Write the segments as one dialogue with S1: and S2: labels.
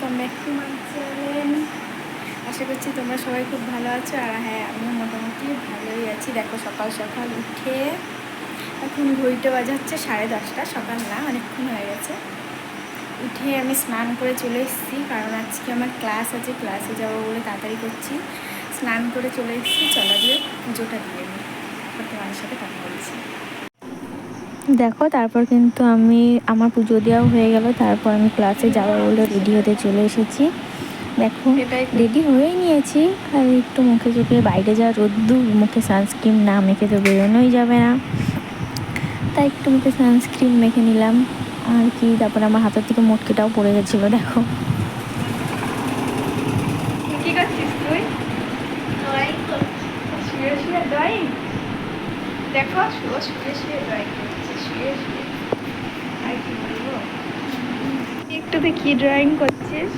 S1: Welcome back to my channel. আশা করছি তোমরা সবাই খুব ভালো আছো। আর হ্যাঁ, আমিও মোটামুটি ভালোই আছি। দেখো সকাল সকাল উঠে এখন ঘড়িটা বাজাচ্ছে 10:30, সকাল না, অনেকক্ষণ হয়ে গেছে। উঠে আমি স্নান করে চলে এসেছি, কারণ আজকে আমার ক্লাস আছে, ক্লাসে যাবো বলে তাড়াতাড়ি করছি। স্নান করে চলে এসেছি, চলো দিয়ে পুজোটা দিয়ে নিই, তোমাদের সাথে কথা বলছি। দেখো তারপর কিন্তু আমার পুজো দেওয়াও হয়ে গেল। তারপর আমি ক্লাসে যাবো বলে রেডি হতে চলে এসেছি। দেখো রেডি হয়েই নিয়েছি, খালি একটু মুখে চোখে, বাইরে যা রোদ্দুর, মুখে সানস্ক্রিন না মেখে তো বেরোনোই যাবে না, তাই একটু মুখে সানস্ক্রিন মেখে নিলাম আর কি। তারপর আমার হাতের থেকে মুটকিটাও পড়ে গেছিলো। দেখো কি করছিস তুই? শুয়ে শুয়ে ড্রয়িং, দেখো শুয়ে শুয়ে ড্রয়িং করছিস, শুয়ে শুয়ে। আর কি বলবো, একটু তুই কি ড্রয়িং করছিস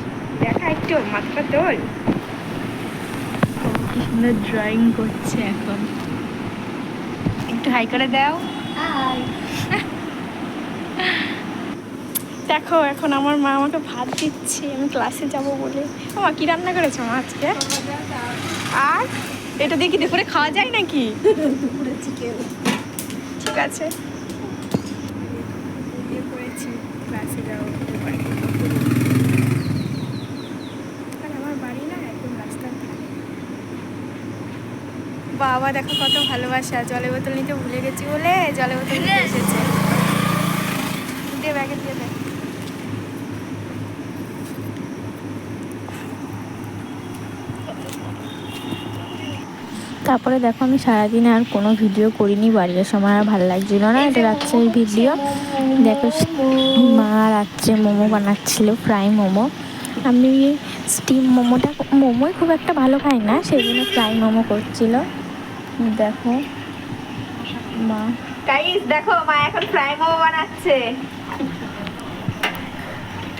S1: দেখা, একটু মাথাটা তোল। কি সুন্দর ড্রয়িং করছে এখন, একটু হাই করে দাও। দেখো এখন আমার মা আমাকে ভাত দিচ্ছে, আমি ক্লাসে যাব বলে। মা কি রান্না করেছো মা আজকে? আর এটা দিয়ে কি দুপুরে খাওয়া যায় নাকি? ঠিক আছে, করেছি ক্লাসে যাবো বলে। আর আমার বাড়ি না একদম রাস্তার ধারে। বাবা দেখো কত ভালোবাসা, জলের বোতল নিতে ভুলে গেছি বলে জলের বোতল নিতে এসেছে। দিয়ে ব্যাগে দিয়ে দেয়। তারপরে দেখো আমি সারাদিনে আর কোনো ভিডিও করিনি, বাড়ির সময় আর ভালো লাগছিল না, এটা রাত্রের ভিডিও। দেখো মা রাত্রে মোমো বানাচ্ছিল, ফ্রাই মোমো। আমি স্টিম মোমোই খুব একটা ভালো খাই না, সেই জন্য ফ্রাই মোমো করছিল। দেখো মা, গাইস দেখো মা এখন ফ্রাই মোমো বানাচ্ছে,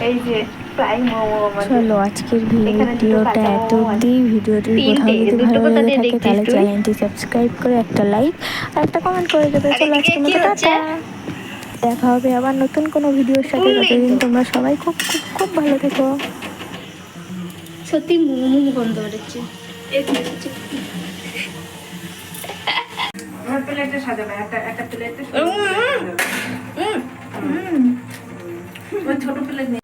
S1: এই যে ফ্রাই মোমো। চলো আজকের ভিডিওটা এত অবধি। ভিডিওটির কোথাও যদি ভালো লেগে থাকে তাহলে চ্যানেলটি সাবস্ক্রাইব করে একটা লাইক আর একটা কমেন্ট করে দেবে। চলো আজকের মতো টাটা, দেখা হবে আবার নতুন কোনো ভিডিওর সাথে। ততদিন তোমরা সবাই খুব খুব খুব ভালো থেকো। সত্যি মোমো গন্ধ বেরোচ্ছে। আমার প্লেটে সাজাবে, একটা প্লেটে ছোট প্লেট নেই।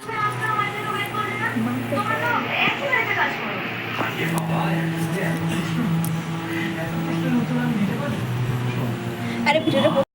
S1: আরে ভিডিওটা